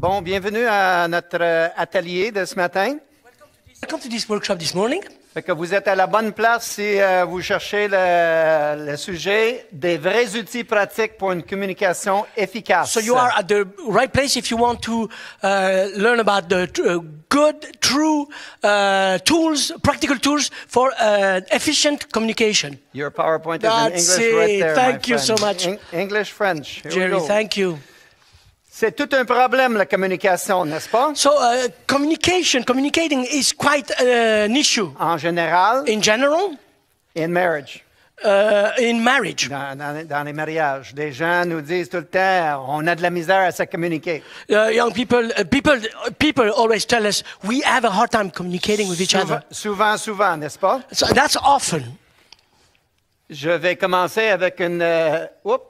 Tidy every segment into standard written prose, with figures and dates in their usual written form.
Bon, bienvenue à notre atelier de ce matin. Welcome to this workshop this morning. Fait que vous êtes à la bonne place si vous cherchez le sujet des vrais outils pratiques pour une communication efficace. So you are at the right place if you want to learn about the good, true tools, practical tools for efficient communication. Your PowerPoint is That's in English right it. there, Thank my you friend. so much. English, French. Here we Jerry, go. thank you. C'est tout un problème, la communication, n'est-ce pas? So communicating is quite an issue En général, in general, in marriage. in marriage. Dans les mariages. Des gens nous disent tout le temps, on a de la misère à se communiquer. Young people always tell us we have a hard time communicating with each other. Souvent, n'est-ce pas? So that's often. Je vais commencer avec une... oups.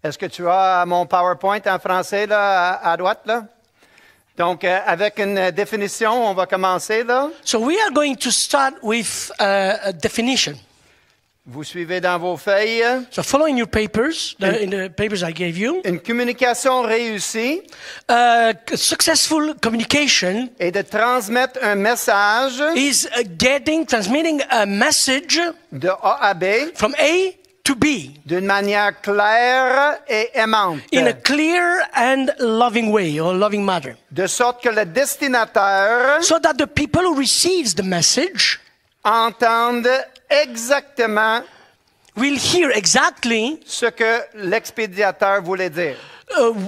Est-ce que tu as mon PowerPoint en français là, à droite? Là? Donc, avec une définition, on va commencer là. So we are going to start with a definition. Vous suivez dans vos feuilles. So following your papers, in the papers I gave you, Une communication réussie successful communication est de transmettre un message is transmitting a message de A à B from A to B d'une manière claire et aimante, in a clear and loving way or loving manner, de sorte que le destinataire so that the people who receives the message entende exactement will hear exactly ce que l'expédiateur voulait dire.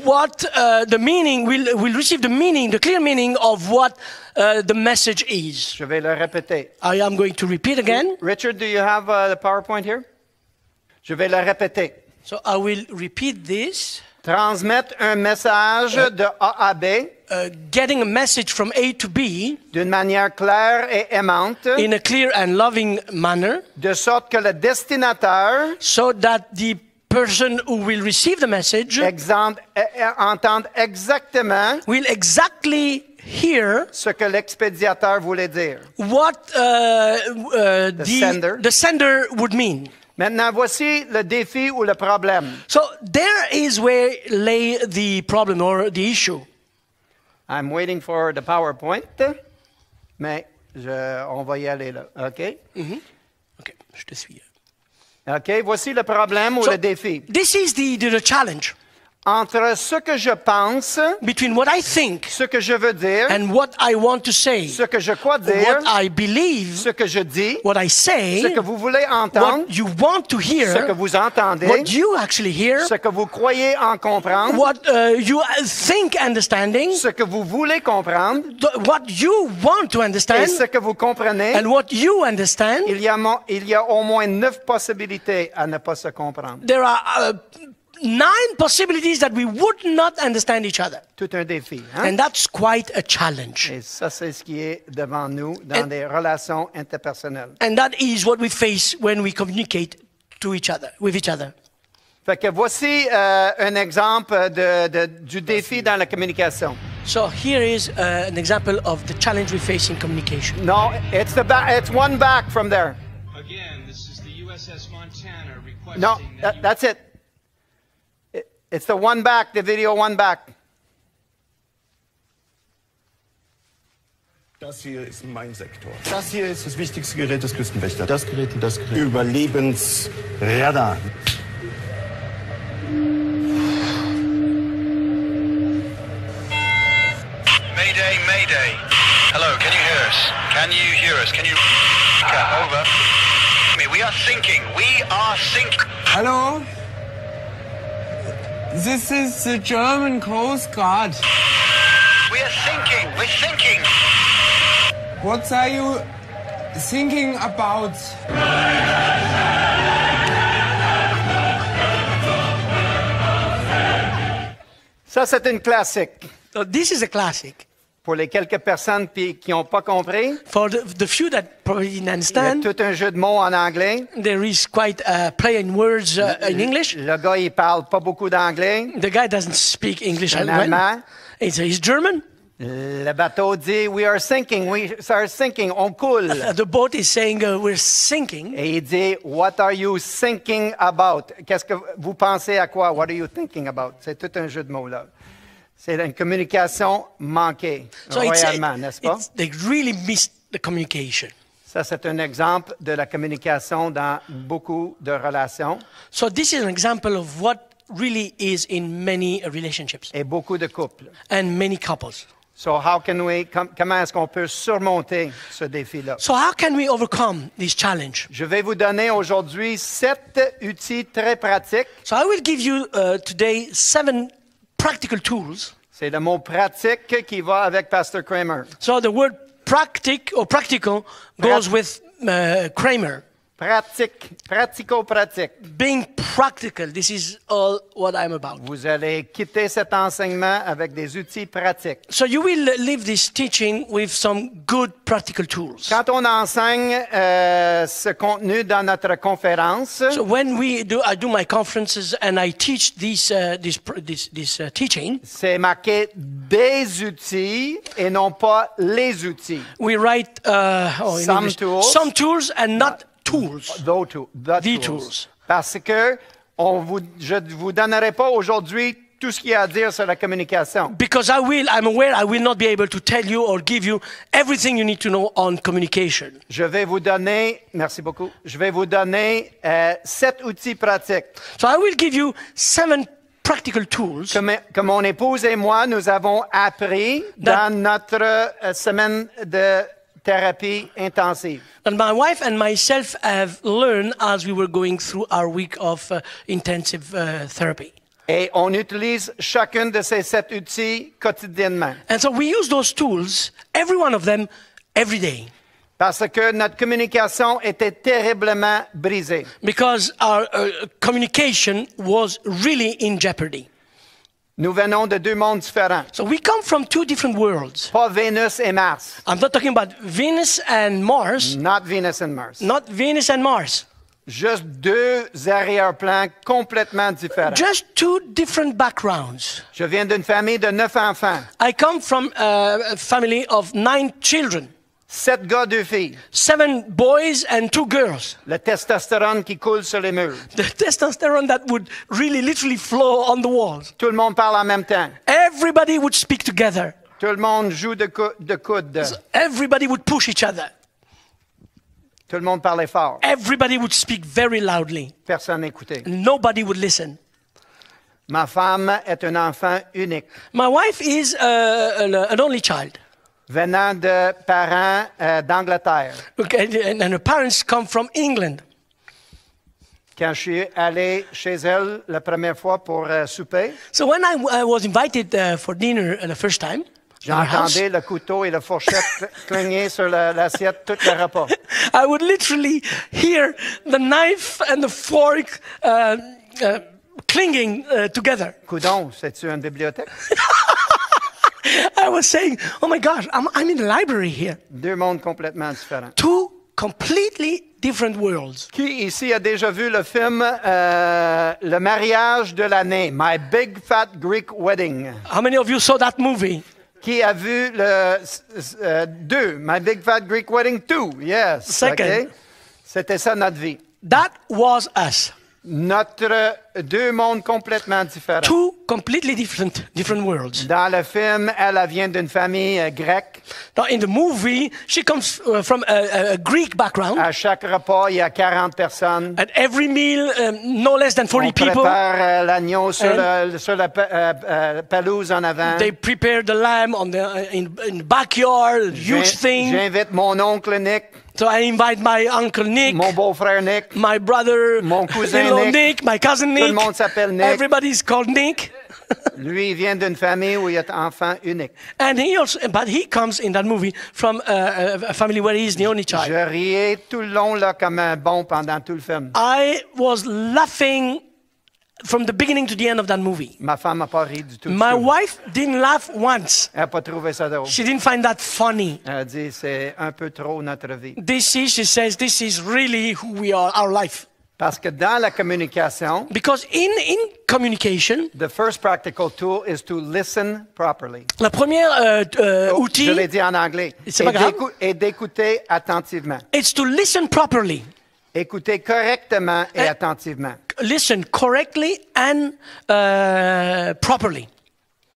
what the meaning will receive the clear meaning of what the message is. Je vais le répéter. I am going to repeat again. Richard, do you have the PowerPoint here? Je vais le répéter. So I will repeat this. Transmettre un message de A à B Getting a message from A to B d'une manière claire et aimante, in a clear and loving manner, de sorte que le destinataire so that the person who will receive the message entende exactement will exactly hear ce que l'expédiateur voulait dire. what the sender would mean. Maintenant, voici le défi ou le problème. So there is where lay the problem or the issue. I'm waiting for the PowerPoint, mais on va y aller là. OK? Okay, je te suis. OK, voici le problème ou So le défi. this is the challenge Entre ce que je pense, between what I think ce que je veux dire, and what I want to say, ce que je crois dire, what I believe, ce que je dis, what I say, ce que vous voulez entendre, what you want to ce que hear, vous entendez, what you actually hear, ce que vous croyez en comprendre, what you think understanding, ce que vous voulez comprendre, what you want to et understand, ce que vous comprenez. and what you understand. Il y a au moins 9 possibilités à ne pas se comprendre. There are 9 possibilities that we would not understand each other. Tout un défi. Hein? And that's quite a challenge. Et ça, c'est ce qui est devant nous dans des relations interpersonnelles. And that is what we face when we communicate with each other. Fait que voici un exemple du défi dans la communication. So here is an example of the challenge we face in communication. No, it's one back from there. Again, this is the USS Montana requesting No, that you... that's it. It's the one back, the video one back. Das hier ist mein Sektor. Das hier ist das wichtigste Gerät des Küstenwächters. Das Gerät und das Gerät. Überlebensradar. Mayday, Mayday. Hello, can you hear us? Can you hear us? Can you... Over. We are sinking. We are sinking. Hello? This is the German Coast Guard. We are sinking. We're sinking. What are you thinking about? Ça, c'est une classique. So this is a classic. Pour les quelques personnes qui n'ont pas compris, For the few that probably didn't il y a understand, tout un jeu de mots en anglais. there is quite a play in words in English. Le gars, il parle pas beaucoup d'anglais. The guy doesn't speak English En well. allemand. He's German. Le bateau dit, we are sinking, on coule. The boat is saying, we're sinking. Et il dit, what are you thinking about? Qu'est-ce que vous pensez à quoi? What are you thinking about? C'est tout un jeu de mots là. C'est une communication manquée, royalement, n'est-ce pas? They really missed the communication. Ça, c'est un exemple de la communication dans beaucoup de relations So this is an example of what really is in many relationships et beaucoup de couples. and many couples. So comment est-ce qu'on peut surmonter ce défi-là? So how can we overcome this challenge? Je vais vous donner aujourd'hui 7 outils très pratiques. So I will give you today 7 practical tools. C'est le mot pratique qui va avec Pastor Kramer. So the word practical goes with Kramer. Pratique, pratico-pratique. Being practical, this is all what I'm about. Vous allez quitter cet enseignement avec des outils pratiques. So you will leave this teaching with some good practical tools. Quand on enseigne ce contenu dans notre conférence, So when I do my conferences and I teach this teaching, c'est marqué des outils et non pas les outils. we write in Some English, tools. some tools and not tools. The tools. Parce que je ne vous donnerai pas aujourd'hui tout ce qu'il y a à dire sur la communication. Because I'm aware I will not be able to tell you or give you everything you need to know on communication. Je vais vous donner, merci beaucoup, je vais vous donner 7 outils pratiques. So I will give you 7 practical tools Que mon épouse et moi, nous avons appris dans notre semaine de thérapie intensive. that my wife and myself have learned as we were going through our week of intensive therapy. Et on utilise chacun de ces 7 outils quotidiennement. And so we use those tools, every one of them, every day. Parce que notre communication était terriblement brisée. Because our communication was really in jeopardy. Nous venons de 2 mondes différents. So we come from 2 different worlds. Pas Vénus et Mars. I'm not talking about Venus and Mars, Not Venus and Mars. not Venus and Mars. Juste 2 arrière-plans complètement différents. Just 2 different backgrounds. Je viens d'une famille de 9 enfants. I come from a family of 9 children, 7 gars, 2 filles. 7 boys and 2 girls. Le testostérone qui coule sur les murs. The testosterone that would really literally flow on the walls. Tout le monde parle en même temps. Everybody would speak together. Tout le monde joue de coude. Everybody would push each other. Tout le monde parlait fort. Everybody would speak very loudly. Personne n'écoutait. Nobody would listen. Ma femme est un enfant unique, My wife is an only child. venant de parents d'Angleterre. Okay, and her parents come from England. Quand je suis allé chez elle la première fois pour souper, So when I was invited for dinner the first time, in our house, j'entendais le couteau et la fourchette cligner sur l'assiette tout le repas. I would literally hear the knife and the fork clinging together. Coudon, c'est-tu une bibliothèque? I was saying, oh my gosh, I'm in the library here. 2 mondes complètement différents. 2 completely different worlds. Qui ici a déjà vu le film Le mariage de l'année, My Big Fat Greek Wedding? How many of you saw that movie? Qui a vu le 2, My Big Fat Greek Wedding 2? Yes. Second. Okay. C'était ça notre vie. That was us. Notre 2 mondes complètement différents. 2 completely different worlds. Dans le film, elle vient d'une famille grecque. Now, in the movie, she comes from a Greek background. À chaque repas, il y a 40 personnes. At every meal, no less than 40 On people. prépare l'agneau sur la pelouse en avant. They prepare the lamb in the backyard, huge thing. J'invite mon oncle Nick, So I invite my uncle Nick, mon beau-frère Nick. my brother, Mon cousin in-law Nick. my cousin Tout le Nick. monde s'appelle Nick. Everybody's called Nick. Lui, il vient d'une famille où il y a un enfant unique. And he comes in that movie from a family where he is the only child. Je riais tout le long là, comme un bon pendant tout le film. I was laughing from the beginning to the end of that movie. Ma femme n'a pas ri du tout. My wife didn't laugh once. Elle n'a pas trouvé ça drôle. She didn't find that funny. Elle a dit, c'est un peu trop notre vie. She says, this is really who we are, our life. Parce que dans la communication, because in communication, the first practical tool is to listen properly. la première outil, Je l'ai dit en anglais. C'est pas grave. Et d'écouter attentivement. it's to listen properly. Écouter correctement et attentivement. Listen correctly and properly.